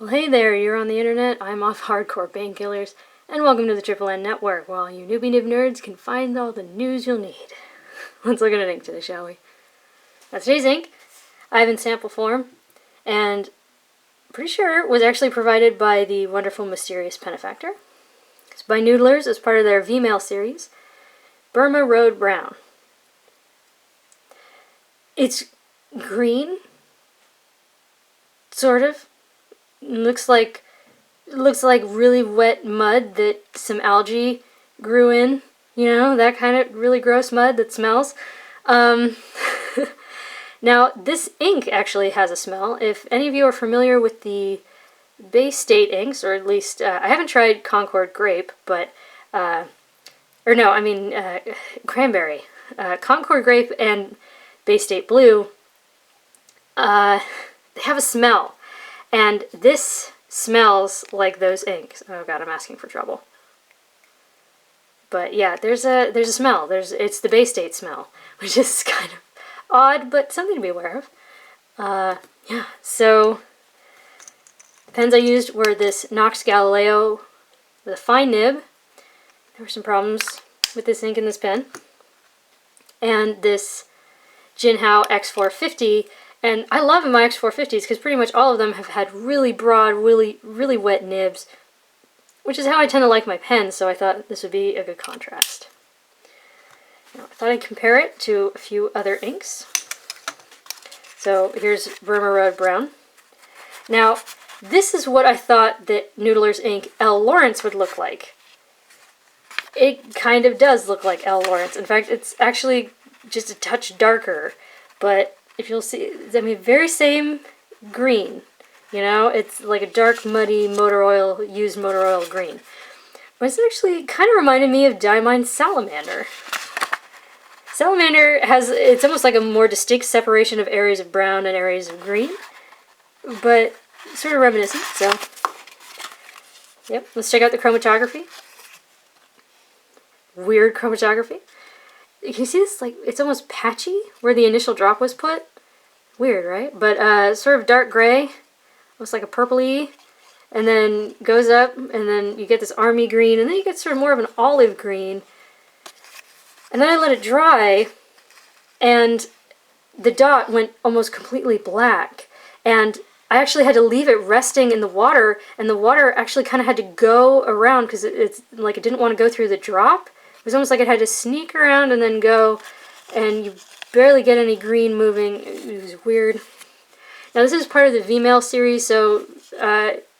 Well, hey there, you're on the internet, I'm off hardcore painkillers, and welcome to the Triple N Network, where all you newbie nib nerds can find all the news you'll need. Let's look at an ink today, shall we? Now, today's ink, I have in sample form, and pretty sure was actually provided by the wonderful Mysterious Benefactor. It's by Noodlers as part of their V-Mail series, Burma Road Brown. It's green, sort of. Looks like really wet mud that some algae grew in, you know, that kind of really gross mud that smells. Now, this ink actually has a smell. If any of you are familiar with the Bay State inks, or at least, I haven't tried Concord Grape, but, Cranberry. Concord Grape and Bay State Blue, they have a smell. And this smells like those inks. Oh god, I'm asking for trouble. But yeah, there's a smell. It's the Bay State smell, which is kind of odd, but something to be aware of. Yeah, so the pens I used were this Knox Galileo with a fine nib. There were some problems with this ink in this pen. And this JinHao X450. And I love my X450s because pretty much all of them have had really broad, really wet nibs, which is how I tend to like my pens, so I thought this would be a good contrast. Now, I thought I'd compare it to a few other inks. So here's Burma Road Brown. Now, this is what I thought that Noodler's ink L. Lawrence would look like. It kind of does look like L. Lawrence. In fact, it's actually just a touch darker, but if you'll see, I mean, very same green, you know? It's like a dark, muddy used motor oil green. But it's actually kind of reminded me of Diamine Salamander. Salamander it's almost like a more distinct separation of areas of brown and areas of green, but sort of reminiscent, so. Yep, let's check out the chromatography. Weird chromatography. Can you see this? Like, it's almost patchy where the initial drop was put. Weird, right? But sort of dark gray, looks like a purpley, and then goes up, and then you get this army green, and then you get sort of more of an olive green. And then I let it dry, and the dot went almost completely black. And I actually had to leave it resting in the water, and the water actually kind of had to go around because it's like it didn't want to go through the drop. It was almost like it had to sneak around and then go, and you barely get any green moving. It was weird. Now this is part of the V-Mail series, so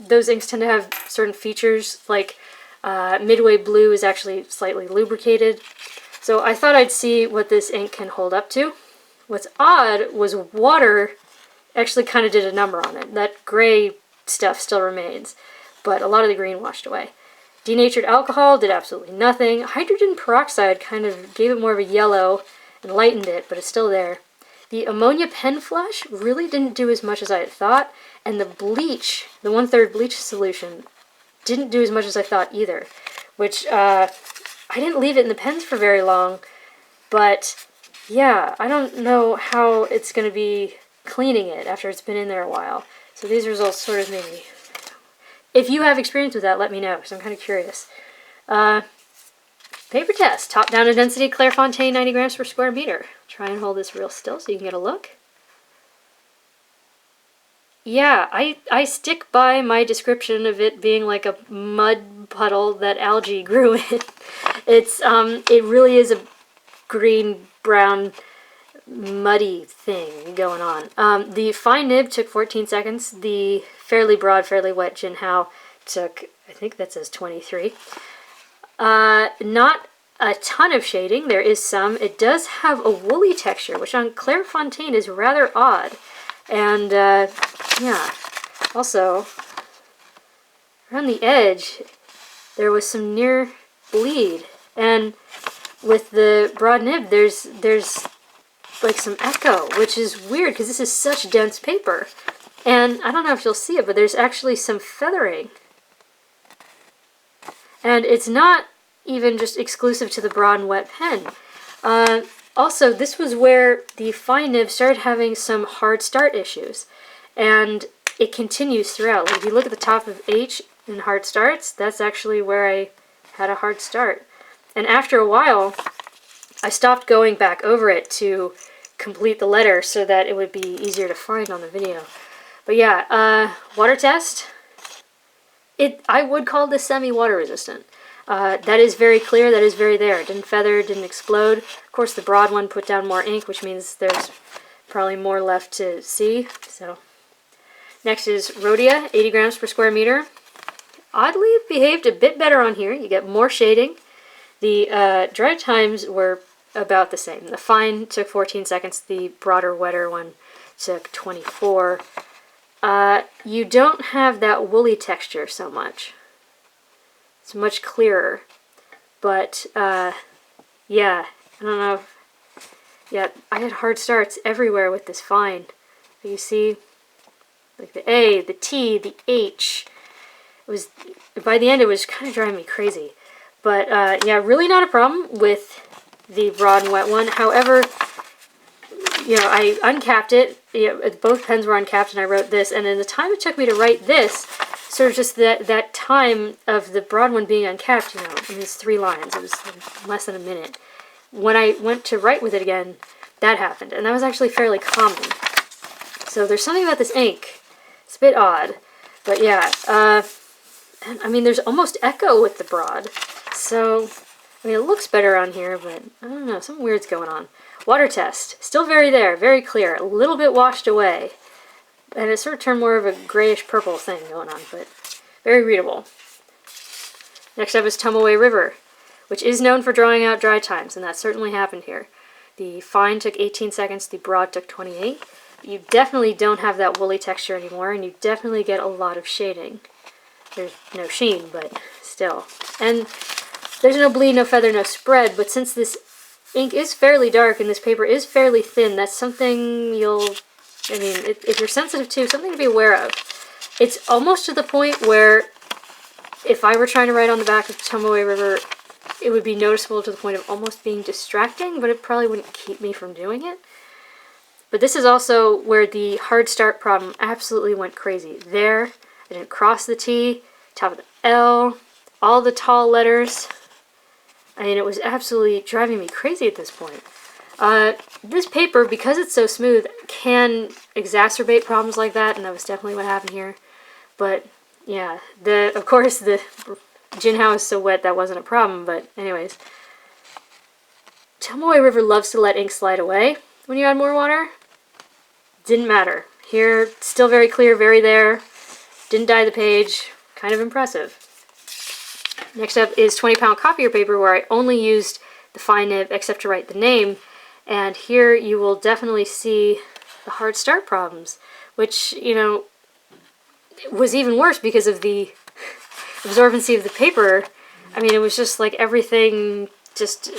those inks tend to have certain features, like Midway Blue is actually slightly lubricated. So I thought I'd see what this ink can hold up to. What's odd was water actually kind of did a number on it. That gray stuff still remains, but a lot of the green washed away. Denatured alcohol did absolutely nothing. Hydrogen peroxide kind of gave it more of a yellow and lightened it, but it's still there. The ammonia pen flush really didn't do as much as I had thought, and the bleach, the 1/3 bleach solution, didn't do as much as I thought either, which I didn't leave it in the pens for very long, but yeah, I don't know how it's going to be cleaning it after it's been in there a while. So these results sort of made me... If you have experience with that, let me know, because I'm kind of curious. Paper test. Top-down density, Clairefontaine, 90 grams per square meter. Try and hold this real still so you can get a look. Yeah, I stick by my description of it being like a mud puddle that algae grew in. It really is a green-brown muddy thing going on. The fine nib took 14 seconds. The fairly broad, fairly wet JinHao took, I think that says 23. Not a ton of shading. There is some. It does have a woolly texture, which on Clairefontaine is rather odd. And, yeah. Also, around the edge, there was some near bleed. And with the broad nib, there's like some echo, which is weird because this is such dense paper. And I don't know if you'll see it, but there's actually some feathering. And it's not even just exclusive to the broad and wet pen. Also, this was where the fine nib started having some hard start issues. And it continues throughout. Like if you look at the top of H in hard starts, that's actually where I had a hard start. And after a while, I stopped going back over it to complete the letter so that it would be easier to find on the video. But yeah, water test. I would call this semi-water resistant. That is very clear, that is very there. It didn't feather, didn't explode. Of course, the broad one put down more ink, which means there's probably more left to see. So, next is Rhodia, 80 grams per square meter. Oddly behaved a bit better on here. You get more shading. The dry times were about the same. The fine took 14 seconds. The broader, wetter one took 24. You don't have that woolly texture so much. It's much clearer. But, yeah, I don't know. Yeah, I had hard starts everywhere with this fine. You see, like the A, the T, the H. It was, by the end, it was kind of driving me crazy. But, yeah, really not a problem with the broad and wet one. However, you know, I uncapped it. You know, both pens were uncapped, and I wrote this. And in the time it took me to write this, sort of just that time of the broad one being uncapped, you know, I mean, it's 3 lines. It was less than a minute. When I went to write with it again, that happened. And that was actually fairly common. So there's something about this ink. It's a bit odd. But yeah, and, I mean, there's almost echo with the broad. So, I mean, it looks better on here, but I don't know, something weird's going on. Water test, still very there, very clear, a little bit washed away. And it sort of turned more of a grayish purple thing going on, but very readable. Next up is Tomoe River, which is known for drawing out dry times, and that certainly happened here. The fine took 18 seconds, the broad took 28. You definitely don't have that woolly texture anymore, and you definitely get a lot of shading. There's no sheen, but still. And there's no bleed, no feather, no spread, but since this ink is fairly dark and this paper is fairly thin, that's something I mean, if you're sensitive to, something to be aware of. It's almost to the point where if I were trying to write on the back of Tomoe River, it would be noticeable to the point of almost being distracting, but it probably wouldn't keep me from doing it. But this is also where the hard start problem absolutely went crazy. There, I didn't cross the T, top of the L, all the tall letters. I mean, it was absolutely driving me crazy at this point. This paper, because it's so smooth, can exacerbate problems like that, and that was definitely what happened here. But, yeah, of course, the JinHao is so wet that wasn't a problem, but anyways. Tomoe River loves to let ink slide away when you add more water. Didn't matter. Here, still very clear, very there. Didn't dye the page. Kind of impressive. Next up is 20-pound copier paper, where I only used the fine nib except to write the name. And here you will definitely see the hard start problems, which, you know, was even worse because of the absorbency of the paper. I mean, it was just like everything just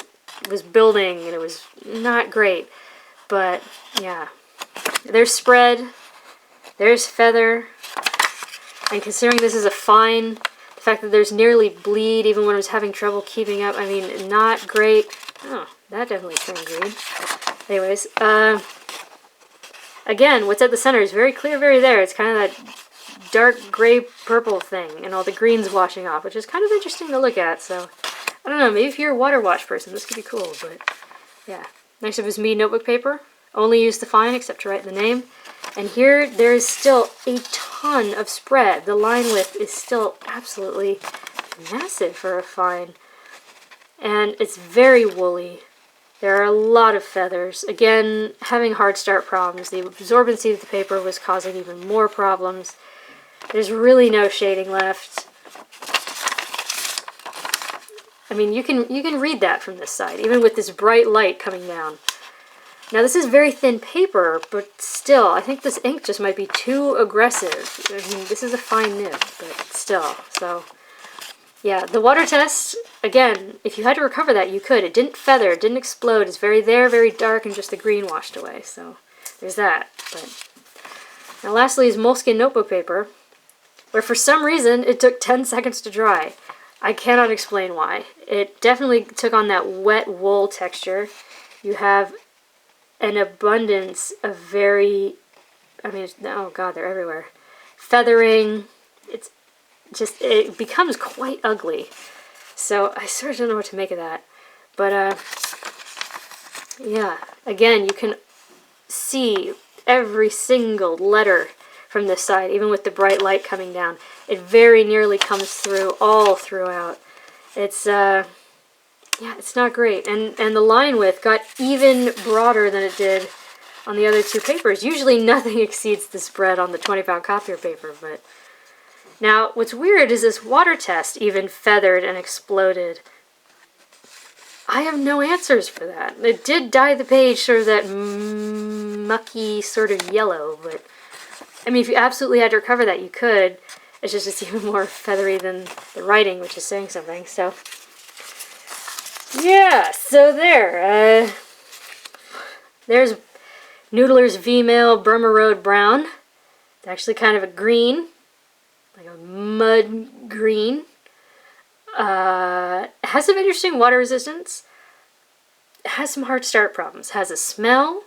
was building, and it was not great. But, yeah. There's spread. There's feather. And considering this is a fine, the fact that there's nearly bleed even when I was having trouble keeping up, I mean, not great. Oh, that definitely turned green. Anyways, again, what's at the center is very clear, very there. It's kind of that dark gray purple thing, and all the greens washing off, which is kind of interesting to look at. So, I don't know, maybe if you're a water wash person, this could be cool, but yeah. Next up is Mead Notebook Paper. Only use the fine except to write the name. And here, there is still a ton of spread. The line width is still absolutely massive for a fine. And it's very woolly. There are a lot of feathers. Again, having hard start problems. The absorbency of the paper was causing even more problems. There's really no shading left. I mean, you can read that from this side, even with this bright light coming down. Now, this is very thin paper, but still, I think this ink just might be too aggressive. I mean, this is a fine nib, but still. So, yeah, the water test, again, if you had to recover that, you could. It didn't feather, it didn't explode. It's very there, very dark, and just the green washed away. So, there's that. But now, lastly is Moleskine notebook paper, where for some reason, it took 10 seconds to dry. I cannot explain why. It definitely took on that wet wool texture. You have an abundance of very, I mean, oh god, they're everywhere. feathering. It's just, it becomes quite ugly. So I sort of don't know what to make of that. But yeah, again, you can see every single letter from this side, even with the bright light coming down. It very nearly comes through all throughout. It's yeah, it's not great. And the line width got even broader than it did on the other two papers. Usually nothing exceeds the spread on the 20-pound copier paper, but now what's weird is this water test even feathered and exploded. I have no answers for that. It did dye the page sort of that mucky sort of yellow, but I mean, if you absolutely had to recover that, you could. It's just it's even more feathery than the writing, which is saying something. So yeah, so there's Noodler's V-Mail Burma Road Brown. It's actually kind of a green, like a mud green. It has some interesting water resistance. It has some hard start problems. It has a smell.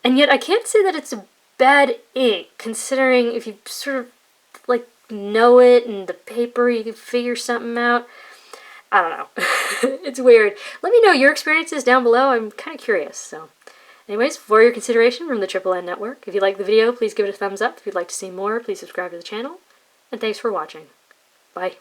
And yet I can't say that it's a bad ink, considering if you sort of like know it and the paper, you can figure something out. I don't know. It's weird. Let me know your experiences down below. I'm kind of curious. So anyways, for your consideration from the Triple N Network, if you like the video, please give it a thumbs up. If you'd like to see more, please subscribe to the channel. And thanks for watching. Bye.